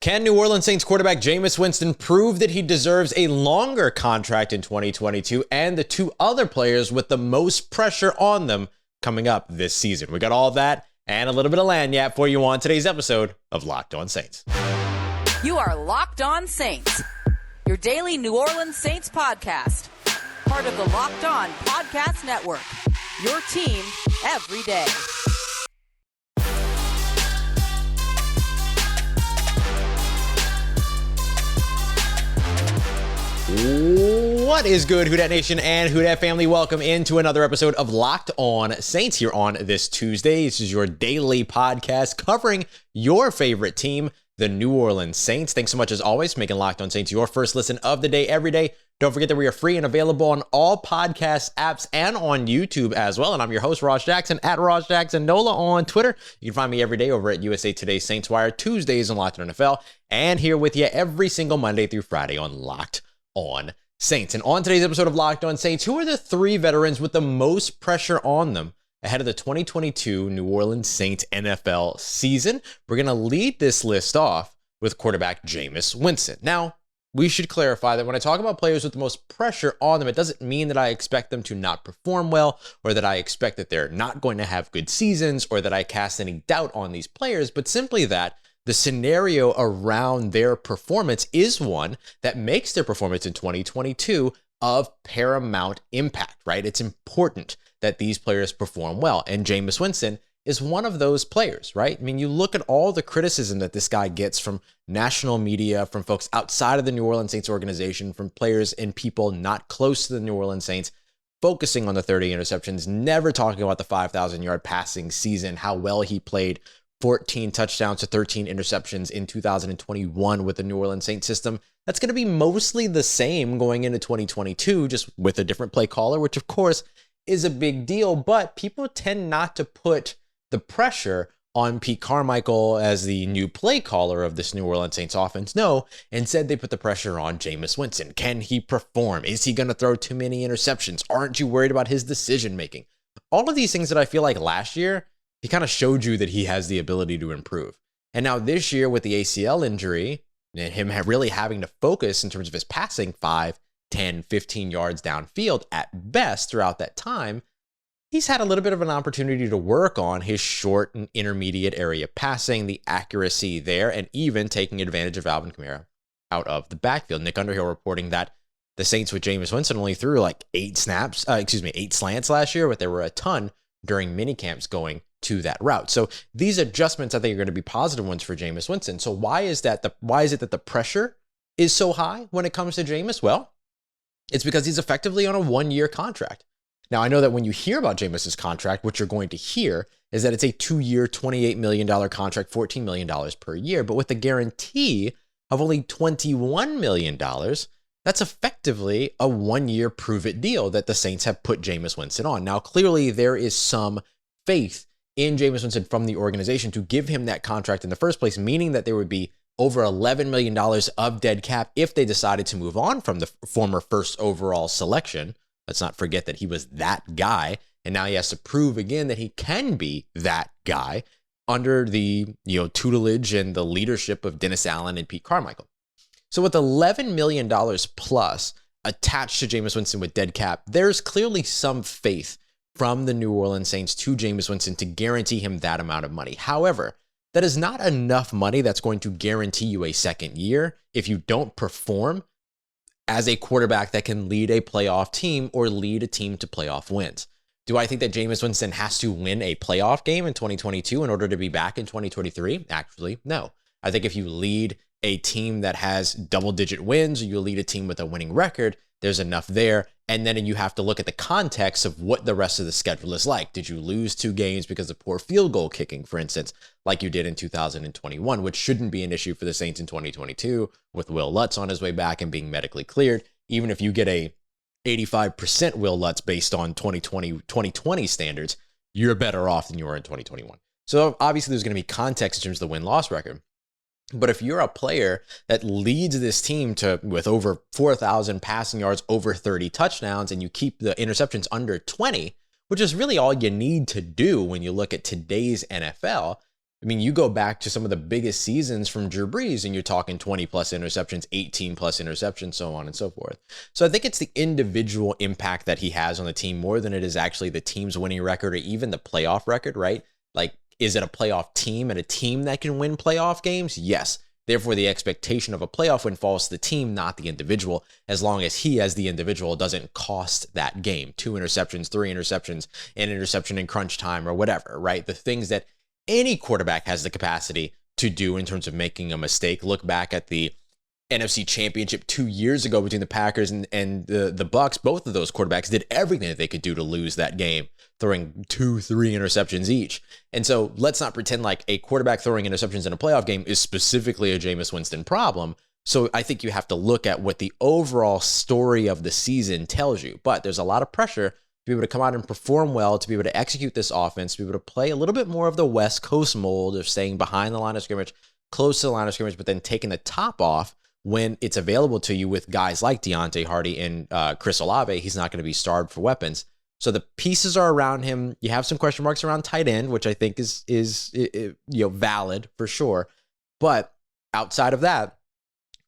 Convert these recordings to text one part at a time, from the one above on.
Can New Orleans Saints quarterback Jameis Winston prove that he deserves a longer contract in 2022 and the two other players with the most pressure on them coming up this season? We got all that and a little bit of lagniappe for you on today's episode of Locked On Saints. You are Locked On Saints, your daily New Orleans Saints podcast, part of the Locked On Podcast Network, your team every day. What is good, Who Dat Nation and Who Dat family? Welcome into another episode of Locked On Saints here on this Tuesday. This is your daily podcast covering your favorite team, the New Orleans Saints. Thanks so much, as always, for making Locked On Saints your first listen of the day every day. Don't forget that we are free and available on all podcast apps and on YouTube as well. And I'm your host, Ross Jackson, at Ross Jackson Nola on Twitter. You can find me every day over at USA Today Saints Wire, Tuesdays on Locked On NFL, and here with you every single Monday through Friday on Locked On Saints. And on today's episode of Locked On Saints, who are the three veterans with the most pressure on them ahead of the 2022 New Orleans Saints NFL season? We're going to lead this list off with quarterback Jameis Winston. Now, we should clarify that when I talk about players with the most pressure on them, it doesn't mean that I expect them to not perform well, or that I expect that they're not going to have good seasons, or that I cast any doubt on these players, but simply that the scenario around their performance is one that makes their performance in 2022 of paramount impact, right? It's important that these players perform well. And Jameis Winston is one of those players, right? I mean, you look at all the criticism that this guy gets from national media, from folks outside of the New Orleans Saints organization, from players and people not close to the New Orleans Saints, focusing on the 30 interceptions, never talking about the 5,000-yard passing season, how well he played, 14 touchdowns to 13 interceptions in 2021 with the New Orleans Saints system. That's going to be mostly the same going into 2022, just with a different play caller, which of course is a big deal, but people tend not to put the pressure on Pete Carmichael as the new play caller of this New Orleans Saints offense. No, instead they put the pressure on Jameis Winston. Can he perform? Is he going to throw too many interceptions? Aren't you worried about his decision making? All of these things that I feel like last year, he kind of showed you that he has the ability to improve. And now this year with the ACL injury and him really having to focus in terms of his passing 5, 10, 15 yards downfield at best throughout that time, he's had a little bit of an opportunity to work on his short and intermediate area passing, the accuracy there, and even taking advantage of Alvin Kamara out of the backfield. Nick Underhill reporting that the Saints with Jameis Winston only threw like 8 slants last year, but there were a ton during mini camps going to that route. So these adjustments, I think, are going to be positive ones for Jameis Winston. So why is it that the pressure is so high when it comes to Jameis? Well, it's because he's effectively on a 1-year contract. Now, I know that when you hear about Jameis's contract, what you're going to hear is that it's a 2-year, $28 million contract, $14 million per year. But with a guarantee of only $21 million, that's effectively a 1-year prove-it deal that the Saints have put Jameis Winston on. Now, clearly, there is some faith in Jameis Winston from the organization to give him that contract in the first place, meaning that there would be over $11 million of dead cap if they decided to move on from the former first overall selection. Let's not forget that he was that guy, and now he has to prove again that he can be that guy under the tutelage and the leadership of Dennis Allen and Pete Carmichael. So with $11 million plus attached to Jameis Winston with dead cap, there's clearly some faith from the New Orleans Saints to Jameis Winston to guarantee him that amount of money. However, that is not enough money that's going to guarantee you a second year if you don't perform as a quarterback that can lead a playoff team or lead a team to playoff wins. Do I think that Jameis Winston has to win a playoff game in 2022 in order to be back in 2023? Actually, no. I think if you lead a team that has double-digit wins, or you lead a team with a winning record, there's enough there. And then you have to look at the context of what the rest of the schedule is like. Did you lose 2 games because of poor field goal kicking, for instance, like you did in 2021, which shouldn't be an issue for the Saints in 2022 with Will Lutz on his way back and being medically cleared. Even if you get a 85% Will Lutz based on 2020 standards, you're better off than you were in 2021. So obviously there's going to be context in terms of the win-loss record. But if you're a player that leads this team with over 4,000 passing yards, over 30 touchdowns, and you keep the interceptions under 20, which is really all you need to do when you look at today's NFL, I mean, you go back to some of the biggest seasons from Drew Brees and you're talking 20 plus interceptions, 18 plus interceptions, so on and so forth. So I think it's the individual impact that he has on the team more than it is actually the team's winning record or even the playoff record, right? Like, is it a playoff team and a team that can win playoff games? Yes. Therefore, the expectation of a playoff win falls to the team, not the individual, as long as he, as the individual, doesn't cost that game. 2 interceptions, 3 interceptions, an interception in crunch time or whatever, right? The things that any quarterback has the capacity to do in terms of making a mistake. Look back at the NFC Championship 2 years ago between the Packers and the Bucks. Both of those quarterbacks did everything that they could do to lose that game, throwing 2-3 interceptions each. And so let's not pretend like a quarterback throwing interceptions in a playoff game is specifically a Jameis Winston problem. So I think you have to look at what the overall story of the season tells you. But there's a lot of pressure to be able to come out and perform well, to be able to execute this offense, to be able to play a little bit more of the West Coast mold of staying behind the line of scrimmage, close to the line of scrimmage, but then taking the top off when it's available to you with guys like Deontay Hardy and Chris Olave. He's not going to be starved for weapons. So the pieces are around him. You have some question marks around tight end, which I think is valid for sure. But outside of that,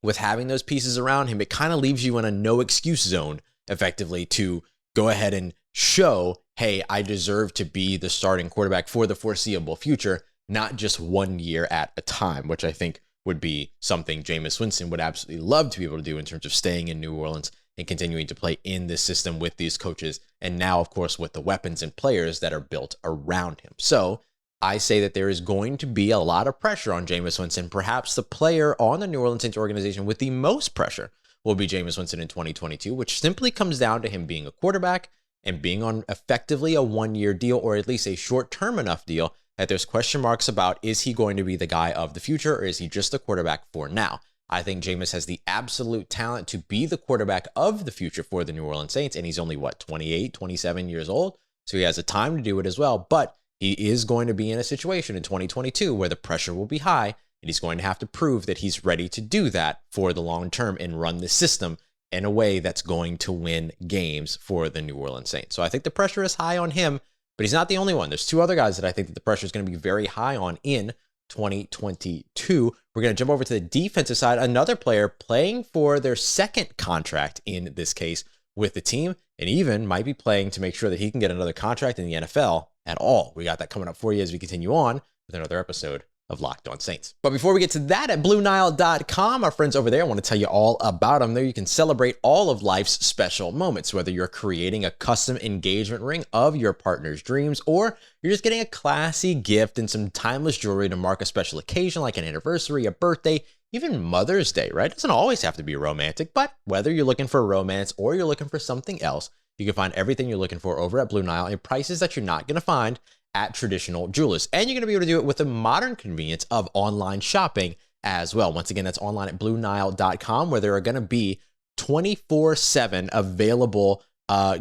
with having those pieces around him, it kind of leaves you in a no excuse zone effectively to go ahead and show, hey, I deserve to be the starting quarterback for the foreseeable future, not just 1 year at a time, which I think would be something Jameis Winston would absolutely love to be able to do in terms of staying in New Orleans and continuing to play in this system with these coaches. And now, of course, with the weapons and players that are built around him. So I say that there is going to be a lot of pressure on Jameis Winston. Perhaps the player on the New Orleans Saints organization with the most pressure will be Jameis Winston in 2022, which simply comes down to him being a quarterback and being on effectively a 1 year deal, or at least a short-term enough deal that there's question marks about, is he going to be the guy of the future, or is he just the quarterback for now? I think Jameis has the absolute talent to be the quarterback of the future for the New Orleans Saints, and he's only, 28, 27 years old, so he has the time to do it as well, but he is going to be in a situation in 2022 where the pressure will be high, and he's going to have to prove that he's ready to do that for the long term and run the system in a way that's going to win games for the New Orleans Saints. So I think the pressure is high on him, but he's not the only one. There's 2 other guys that I think that the pressure is going to be very high on in 2022. We're going to jump over to the defensive side. Another player playing for their second contract in this case with the team, and even might be playing to make sure that he can get another contract in the NFL at all. We got that coming up for you as we continue on with another episode of Locked On Saints. But before we get to that, at BlueNile.com, our friends over there, I want to tell you all about them. There you can celebrate all of life's special moments, whether you're creating a custom engagement ring of your partner's dreams, or you're just getting a classy gift and some timeless jewelry to mark a special occasion like an anniversary, a birthday, even Mother's Day, right? It doesn't always have to be romantic, but whether you're looking for romance or you're looking for something else, you can find everything you're looking for over at Blue Nile at prices that you're not going to find at traditional jewelers. And you're going to be able to do it with the modern convenience of online shopping as well. Once again, that's online at BlueNile.com, where there are going to be 24/7 available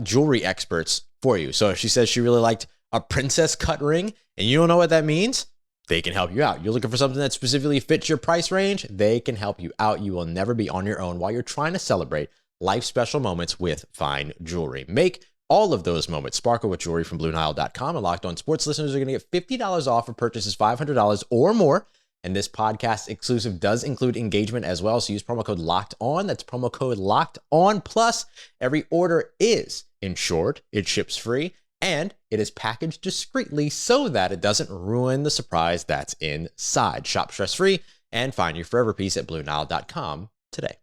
jewelry experts for you. So if she says she really liked a princess cut ring and you don't know what that means, they can help you out. You're looking for something that specifically fits your price range, they can help you out. You will never be on your own while you're trying to celebrate life special moments with fine jewelry. Make all of those moments sparkle with jewelry from BlueNile.com. And Locked On Sports listeners are going to get $50 off for purchases $500 or more. And this podcast exclusive does include engagement as well. So use promo code Locked On. That's promo code Locked On. Plus, every order is insured, it ships free, and it is packaged discreetly so that it doesn't ruin the surprise that's inside. Shop stress-free and find your forever piece at BlueNile.com today.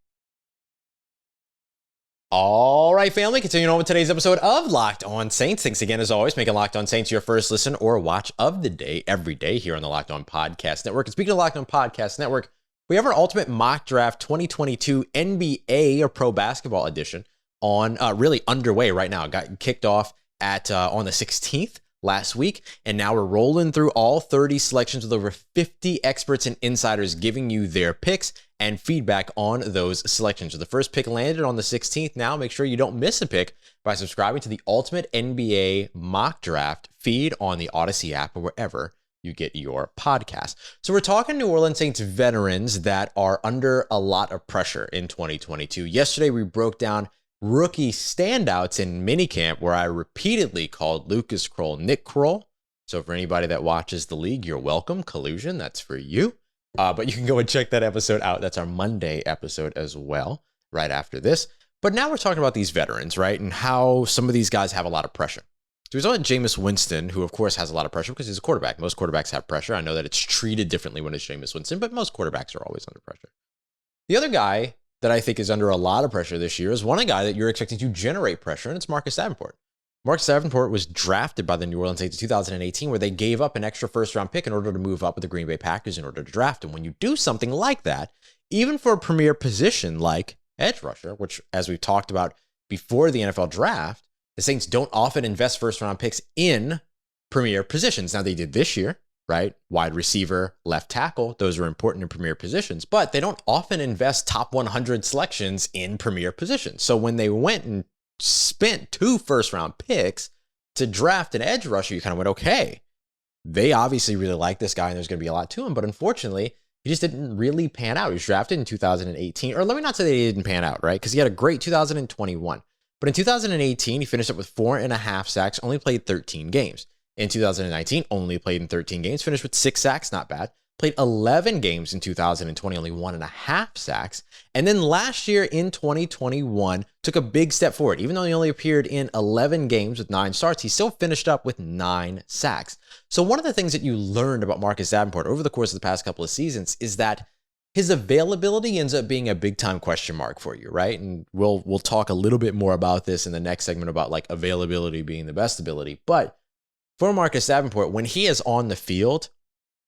All right, family, continuing on with today's episode of Locked On Saints. Thanks again, as always, making Locked On Saints your first listen or watch of the day every day here on the Locked On Podcast Network. And speaking of Locked On Podcast Network, we have our Ultimate Mock Draft 2022 NBA or Pro Basketball Edition on really underway right now. It got kicked off at on the 16th last week, and now we're rolling through all 30 selections with over 50 experts and insiders giving you their picks and feedback on those selections. So the first pick landed on the 16th. Now make sure you don't miss a pick by subscribing to the Ultimate NBA Mock Draft feed on the Odyssey app or wherever you get your podcast. So we're talking New Orleans Saints veterans that are under a lot of pressure in 2022. Yesterday, we broke down rookie standouts in minicamp, where I repeatedly called Lucas Kroll Nick Kroll. So for anybody that watches the league, you're welcome. Collusion, that's for you. But you can go and check that episode out. That's our Monday episode as well, right after this. But now we're talking about these veterans, right? And how some of these guys have a lot of pressure. So we saw Jameis Winston, who of course has a lot of pressure because he's a quarterback. Most quarterbacks have pressure. I know that it's treated differently when it's Jameis Winston, but most quarterbacks are always under pressure. The other guy that I think is under a lot of pressure this year is one guy that you're expecting to generate pressure, and it's Marcus Davenport. Marcus Davenport was drafted by the New Orleans Saints in 2018, where they gave up an extra first-round pick in order to move up with the Green Bay Packers in order to draft him. When you do something like that, even for a premier position like edge rusher, which, as we've talked about before the NFL draft, the Saints don't often invest first-round picks in premier positions. Now, they did this year, right? Wide receiver, left tackle, those are important in premier positions, but they don't often invest top 100 selections in premier positions. So when they went and spent 2 first-round picks to draft an edge rusher, you kind of went, okay, they obviously really like this guy and there's going to be a lot to him, but unfortunately, he just didn't really pan out. He was drafted in 2018, or let me not say that he didn't pan out, right? Because he had a great 2021. But in 2018, he finished up with 4.5 sacks, only played 13 games. In 2019, only played in 13 games, finished with 6 sacks, not bad. Played 11 games in 2020, only 1.5 sacks. And then last year in 2021, took a big step forward. Even though he only appeared in 11 games with 9 starts, he still finished up with 9 sacks. So one of the things that you learned about Marcus Davenport over the course of the past couple of seasons is that his availability ends up being a big time question mark for you, right? And we'll talk a little bit more about this in the next segment about like availability being the best ability. But for Marcus Davenport, when he is on the field,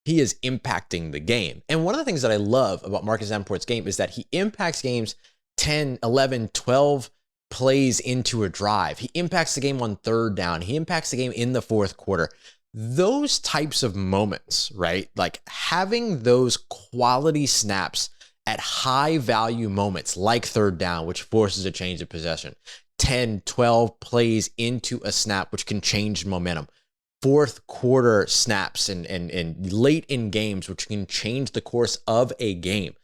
he is impacting the game. And one of the things that I love about Marcus Davenport's game is that he impacts games 10, 11, 12 plays into a drive. He impacts the game on 3rd down. He impacts the game in the 4th quarter. Those types of moments, right? Like having those quality snaps at high value moments like 3rd down, which forces a change of possession, 10, 12 plays into a snap, which can change momentum, 4th quarter snaps and late in games, which can change the course of a game.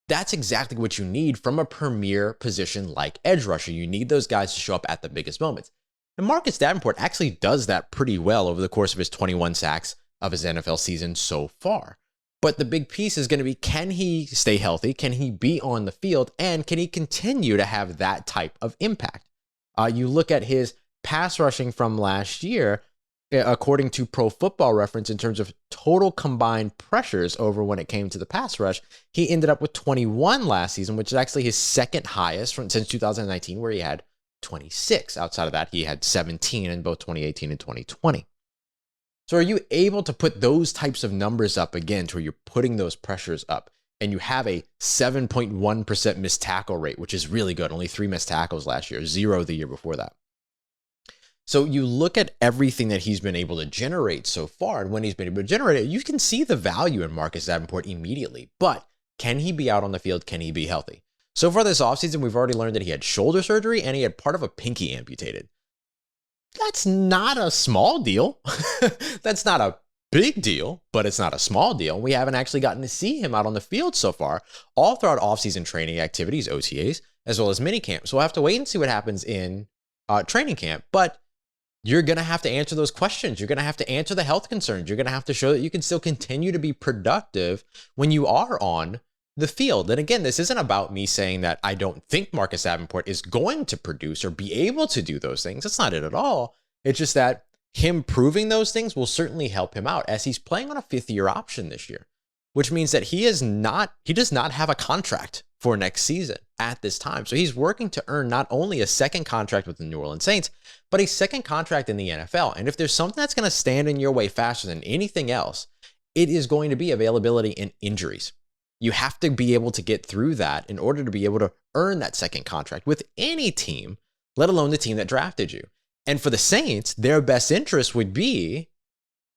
That's exactly what you need from a premier position like edge rusher. You need those guys to show up at the biggest moments. And Marcus Davenport actually does that pretty well over the course of his 21 sacks of his NFL season so far. But the big piece is going to be, can he stay healthy? Can he be on the field? And can he continue to have that type of impact? You look at his pass rushing from last year, according to Pro Football Reference, in terms of total combined pressures over when it came to the pass rush, he ended up with 21 last season, which is actually his 2nd highest since 2019, where he had 26. Outside of that, he had 17 in both 2018 and 2020. So are you able to put those types of numbers up again to where you're putting those pressures up and you have a 7.1% missed tackle rate, which is really good. Only 3 missed tackles last year, 0 the year before that. So you look at everything that he's been able to generate so far, and when he's been able to generate it, you can see the value in Marcus Davenport immediately. But can he be out on the field? Can he be healthy? So far this offseason, we've already learned that he had shoulder surgery and he had part of a pinky amputated. That's not a small deal. That's not a big deal, but it's not a small deal. We haven't actually gotten to see him out on the field so far, all throughout offseason training activities, OTAs, as well as minicamp. So we'll have to wait and see what happens in training camp. But you're going to have to answer those questions. You're going to have to answer the health concerns. You're going to have to show that you can still continue to be productive when you are on the field. And again, this isn't about me saying that I don't think Marcus Davenport is going to produce or be able to do those things. That's not it at all. It's just that him proving those things will certainly help him out as he's playing on a 5th-year option this year, which means that he does not have a contract for next season at this time. So he's working to earn not only a 2nd contract with the New Orleans Saints, but a 2nd contract in the NFL. And if there's something that's going to stand in your way faster than anything else, it is going to be availability in injuries. You have to be able to get through that in order to be able to earn that 2nd contract with any team, let alone the team that drafted you. And for the Saints, their best interest would be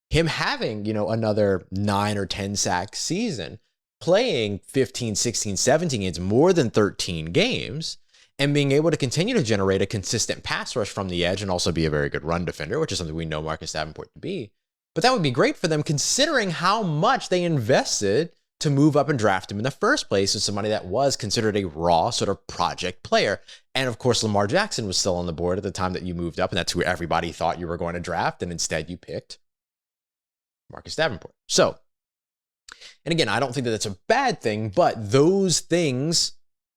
him having, another 9 or 10 sack season, playing 15, 16, 17 games, more than 13 games, and being able to continue to generate a consistent pass rush from the edge and also be a very good run defender, which is something we know Marcus Davenport to be. But that would be great for them considering how much they invested to move up and draft him in the first place as somebody that was considered a raw sort of project player. And of course, Lamar Jackson was still on the board at the time that you moved up, and that's who everybody thought you were going to draft, and instead you picked Marcus Davenport. So, and again, I don't think that that's a bad thing, but those things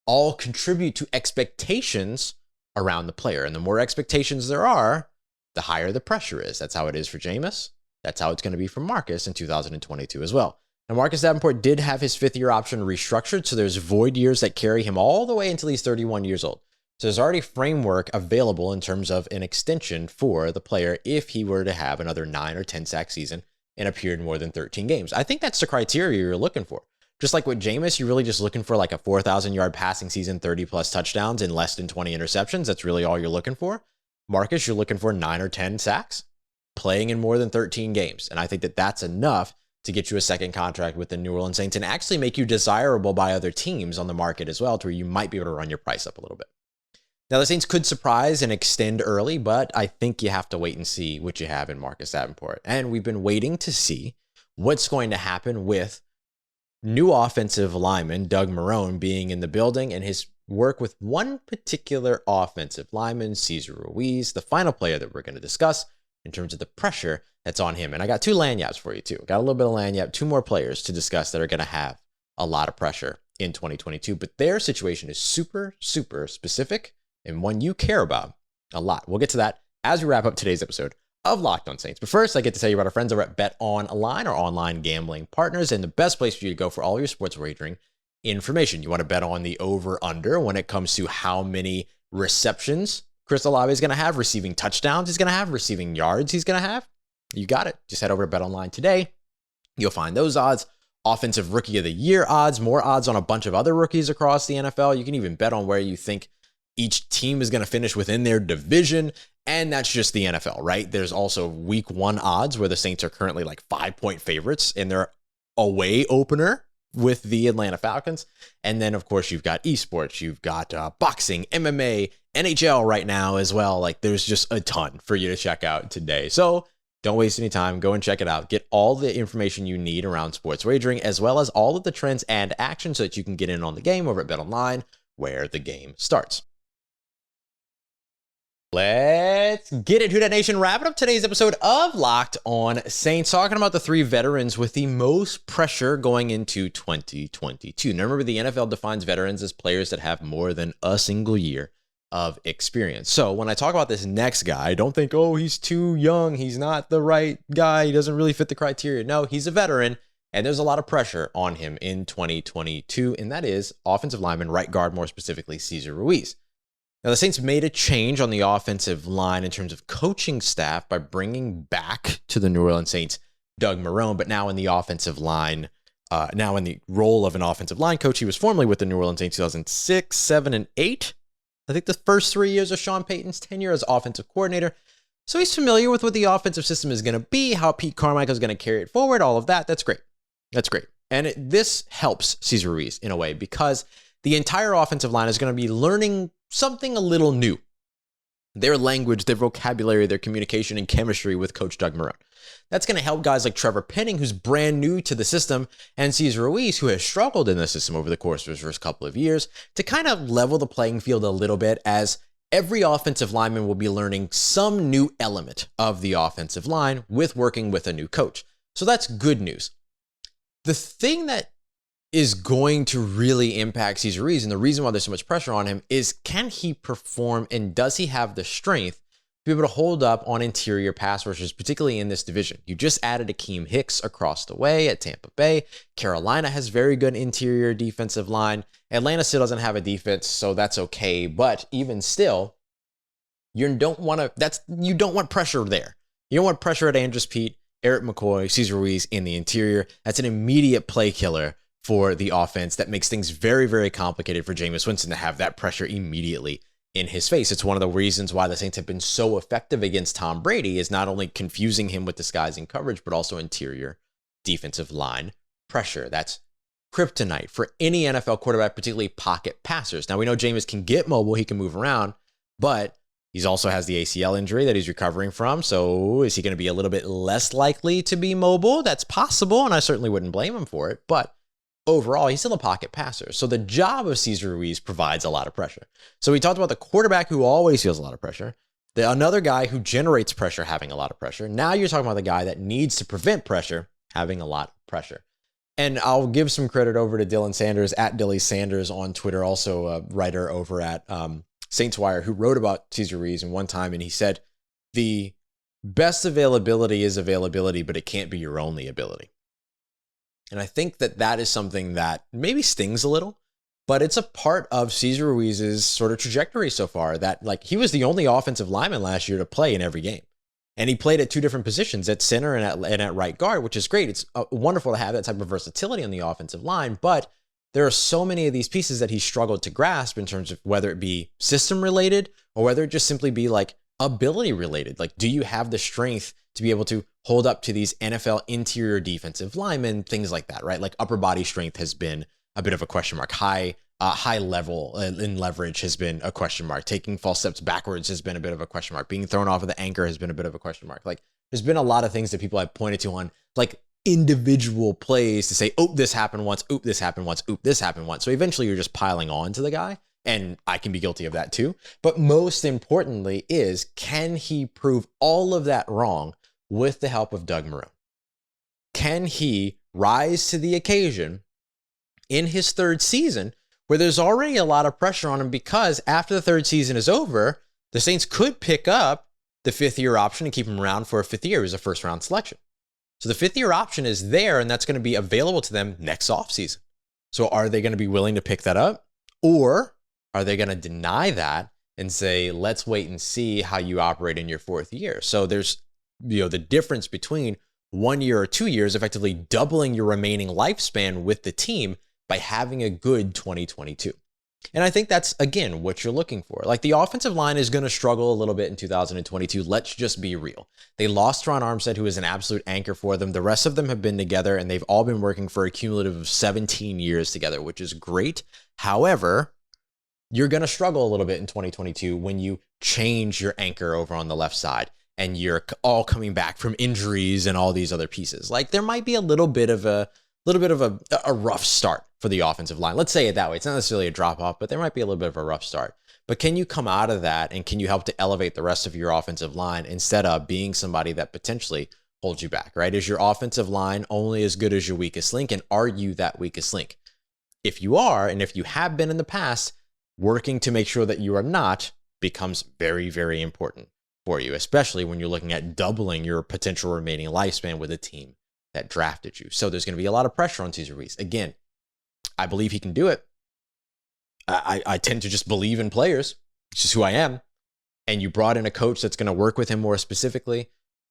all contribute to expectations around the player. And the more expectations there are, the higher the pressure is. That's how it is for Jameis. That's how it's going to be for Marcus in 2022 as well. Now, Marcus Davenport did have his fifth-year option restructured, so there's void years that carry him all the way until he's 31 years old. So there's already framework available in terms of an extension for the player if he were to have another 9 or 10 sack season and appeared in more than 13 games. I think that's the criteria you're looking for. Just like with Jameis, you're really just looking for like a 4,000-yard passing season, 30-plus touchdowns, and less than 20 interceptions. That's really all you're looking for. Marcus, you're looking for 9 or 10 sacks, playing in more than 13 games. And I think that that's enough to get you a second contract with the New Orleans Saints and actually make you desirable by other teams on the market as well, to where you might be able to run your price up a little bit. Now, the Saints could surprise and extend early, but I think you have to wait and see what you have in Marcus Davenport. And we've been waiting to see what's going to happen with new offensive lineman Doug Marrone being in the building and his work with one particular offensive lineman, Cesar Ruiz, the final player that we're going to discuss in terms of the pressure that's on him. And I got 2 lanyards for you too. Got a little bit of lanyard, 2 more players to discuss that are going to have a lot of pressure in 2022, but their situation is super, super specific and one you care about a lot. We'll get to that as we wrap up today's episode of Locked On Saints. But first, I get to tell you about our friends over at BetOnline, our online gambling partners, and the best place for you to go for all your sports wagering information. You want to bet on the over-under when it comes to how many receptions Chris Olave is going to have, receiving touchdowns he's going to have, receiving yards he's going to have. You got it. Just head over to BetOnline today. You'll find those odds, offensive rookie of the year odds, more odds on a bunch of other rookies across the NFL. You can even bet on where you think each team is going to finish within their division. And that's just the NFL, right? There's also week 1 odds where the Saints are currently like 5-point favorites in their away opener with the Atlanta Falcons. And then, of course, you've got esports, you've got boxing, MMA, NHL right now as well. Like, there's just a ton for you to check out today. So don't waste any time. Go and check it out. Get all the information you need around sports wagering, as well as all of the trends and action so that you can get in on the game over at BetOnline, where the game starts. Let's get it, Who Dat Nation. Wrapping up today's episode of Locked On Saints, talking about the 3 veterans with the most pressure going into 2022. Now, remember, the NFL defines veterans as players that have more than a single year of experience. So when I talk about this next guy, don't think, oh, he's too young, he's not the right guy, he doesn't really fit the criteria. No, he's a veteran, and there's a lot of pressure on him in 2022, and that is offensive lineman, right guard, more specifically, Cesar Ruiz. Now, the Saints made a change on the offensive line in terms of coaching staff by bringing back to the New Orleans Saints Doug Marrone, but now in the offensive line, now in the role of an offensive line coach. He was formerly with the New Orleans Saints 2006, 7, and 8. I think the first 3 years of Sean Payton's tenure as offensive coordinator. So he's familiar with what the offensive system is going to be, how Pete Carmichael is going to carry it forward, all of that. That's great. That's great. And this helps Cesar Ruiz in a way because the entire offensive line is going to be learning something a little new. Their language, their vocabulary, their communication and chemistry with Coach Doug Marrone. That's going to help guys like Trevor Penning, who's brand new to the system, and Cesar Ruiz, who has struggled in the system over the course of his first couple of years, to kind of level the playing field a little bit, as every offensive lineman will be learning some new element of the offensive line with working with a new coach. So that's good news. The thing that is going to really impact Cesar Ruiz, and the reason why there's so much pressure on him, is can he perform and does he have the strength to be able to hold up on interior pass rushers, particularly in this division? You just added Akeem Hicks across the way at Tampa Bay. Carolina has very good interior defensive line. Atlanta still doesn't have a defense, so that's okay. But even still, you don't want pressure there. You don't want pressure at Andrus Peat, Eric McCoy, Cesar Ruiz in the interior. That's an immediate play killer for the offense that makes things very, very complicated for Jameis Winston to have that pressure immediately in his face. It's one of the reasons why the Saints have been so effective against Tom Brady, is not only confusing him with disguising coverage, but also interior defensive line pressure. That's kryptonite for any NFL quarterback, particularly pocket passers. Now, we know Jameis can get mobile, he can move around, but he also has the ACL injury that he's recovering from. So is he going to be a little bit less likely to be mobile? That's possible, and I certainly wouldn't blame him for it. But overall, he's still a pocket passer. So the job of Cesar Ruiz provides a lot of pressure. So we talked about the quarterback who always feels a lot of pressure. Another guy who generates pressure having a lot of pressure. Now you're talking about the guy that needs to prevent pressure having a lot of pressure. And I'll give some credit over to Dylan Sanders at Dilly Sanders on Twitter, also a writer over at Saints Wire, who wrote about Cesar Ruiz in one time. And he said, the best availability is availability, but it can't be your only ability. And I think that is something that maybe stings a little, but it's a part of Cesar Ruiz's sort of trajectory so far, that like he was the only offensive lineman last year to play in every game. And he played at two different positions, at center and at right guard, which is great. It's wonderful to have that type of versatility on the offensive line, but there are so many of these pieces that he struggled to grasp in terms of whether it be system related or whether it just simply be like ability related. Like, do you have the strength to be able to hold up to these NFL interior defensive linemen, things like that, right? Like upper body strength has been a bit of a question mark. High level in leverage has been a question mark. Taking false steps backwards has been a bit of a question mark. Being thrown off of the anchor has been a bit of a question mark. Like, there's been a lot of things that people have pointed to on like individual plays to say, oh, this happened once, oop, this happened once, oop, this happened once. So eventually you're just piling on to the guy. And I can be guilty of that too. But most importantly is, can he prove all of that wrong with the help of Doug Marrone? Can he rise to the occasion in his third season, where there's already a lot of pressure on him, because after the third season is over, the Saints could pick up the fifth-year option and keep him around for a fifth year as a first-round selection. So the fifth-year option is there, and that's going to be available to them next offseason. So are they going to be willing to pick that up? Or are they going to deny that and say, let's wait and see how you operate in your fourth year? So there's, the difference between 1 year or 2 years, effectively doubling your remaining lifespan with the team by having a good 2022. And I think that's, again, what you're looking for. Like, the offensive line is going to struggle a little bit in 2022. Let's just be real. They lost Ron Armstead, who is an absolute anchor for them. The rest of them have been together, and they've all been working for a cumulative of 17 years together, which is great. However, you're going to struggle a little bit in 2022 when you change your anchor over on the left side and you're all coming back from injuries and all these other pieces. Like, there might be a little bit of a rough start for the offensive line. Let's say it that way. It's not necessarily a drop off, but there might be a little bit of a rough start. But can you come out of that, and can you help to elevate the rest of your offensive line instead of being somebody that potentially holds you back, right? Is your offensive line only as good as your weakest link? And are you that weakest link? If you are, and if you have been in the past, working to make sure that you are not becomes very, very important for you, especially when you're looking at doubling your potential remaining lifespan with a team that drafted you. So there's going to be a lot of pressure on Cesar Ruiz. Again, I believe he can do it. I tend to just believe in players. It's just who I am. And you brought in a coach that's going to work with him more specifically.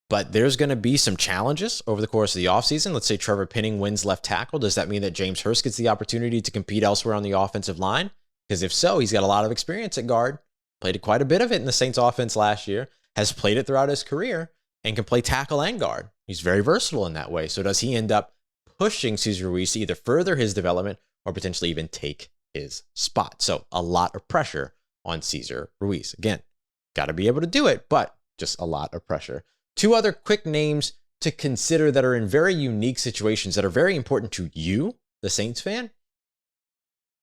But there's going to be some challenges over the course of the offseason. Let's say Trevor Penning wins left tackle. Does that mean that James Hurst gets the opportunity to compete elsewhere on the offensive line? Because if so, he's got a lot of experience at guard. Played quite a bit of it in the Saints offense last year. Has played it throughout his career and can play tackle and guard. He's very versatile in that way. So does he end up pushing Cesar Ruiz to either further his development or potentially even take his spot? So a lot of pressure on Cesar Ruiz. Again, got to be able to do it, but just a lot of pressure. Two other quick names to consider that are in very unique situations that are very important to you, the Saints fan.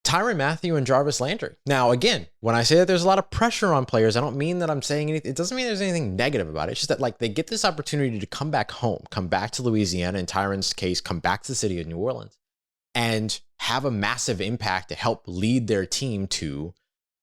Tyrann Mathieu and Jarvis Landry. Now, again, when I say that there's a lot of pressure on players, I don't mean that I'm saying anything. It doesn't mean there's anything negative about it. It's just that, like, they get this opportunity to come back home, come back to Louisiana, in Tyrann's case, come back to the city of New Orleans, and have a massive impact to help lead their team to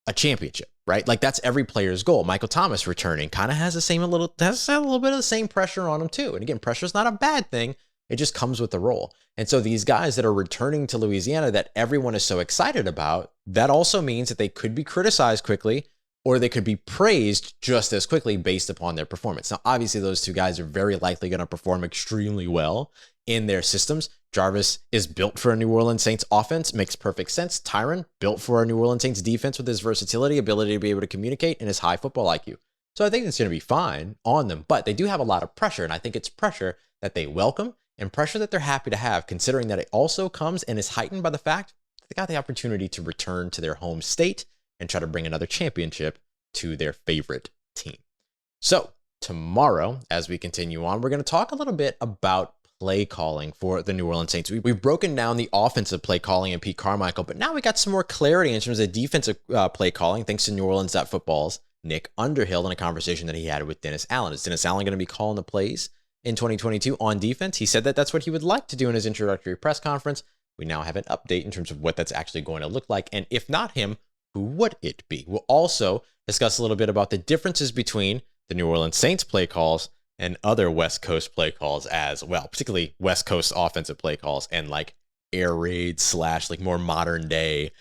a championship, right? Like, that's every player's goal. Michael Thomas returning kind of has a little bit of the same pressure on him too. And again, pressure is not a bad thing. It just comes with the role. And so these guys that are returning to Louisiana that everyone is so excited about, that also means that they could be criticized quickly, or they could be praised just as quickly based upon their performance. Now, obviously, those two guys are very likely going to perform extremely well in their systems. Jarvis is built for a New Orleans Saints offense, makes perfect sense. Tyrann, built for a New Orleans Saints defense with his versatility, ability to be able to communicate, and his high football IQ. So I think it's going to be fine on them, but they do have a lot of pressure, and I think it's pressure that they welcome and pressure that they're happy to have, considering that it also comes and is heightened by the fact that they got the opportunity to return to their home state and try to bring another championship to their favorite team. So tomorrow, as we continue on, we're going to talk a little bit about play calling for the New Orleans Saints. We've broken down the offensive play calling in Pete Carmichael, but now we got some more clarity in terms of defensive play calling, thanks to New Orleans Football's Nick Underhill in a conversation that he had with Dennis Allen. Is Dennis Allen going to be calling the plays in 2022 on defense? He said that that's what he would like to do in his introductory press conference. We now have an update in terms of what that's actually going to look like. And if not him, who would it be? We'll also discuss a little bit about the differences between the New Orleans Saints play calls and other West Coast play calls as well, particularly West Coast offensive play calls and like air raid / like more modern day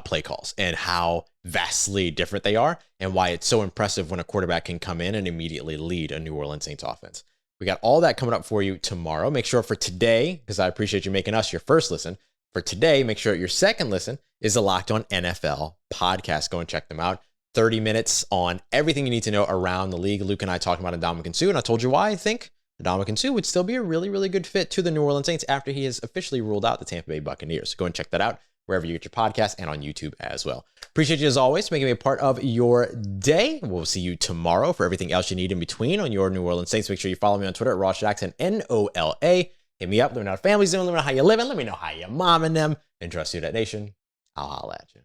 play calls, and how vastly different they are and why it's so impressive when a quarterback can come in and immediately lead a New Orleans Saints offense. We got all that coming up for you tomorrow. Make sure for today, because I appreciate you making us your first listen, for today, make sure your second listen is the Locked On NFL podcast. Go and check them out. 30 minutes on everything you need to know around the league. Luke and I talking about Ndamukong Suh, and I told you why I think Ndamukong Suh would still be a really, really good fit to the New Orleans Saints after he has officially ruled out the Tampa Bay Buccaneers. So go and check that out wherever you get your podcast and on YouTube as well. Appreciate you as always making me a part of your day. We'll see you tomorrow for everything else you need in between on your New Orleans Saints. Make sure you follow me on Twitter at Ross Jackson, NOLA. Hit me up. Let me know how family's doing. Let me know how you're living. Let me know how you're momming them. And trust Who Dat Nation. I'll holla at you.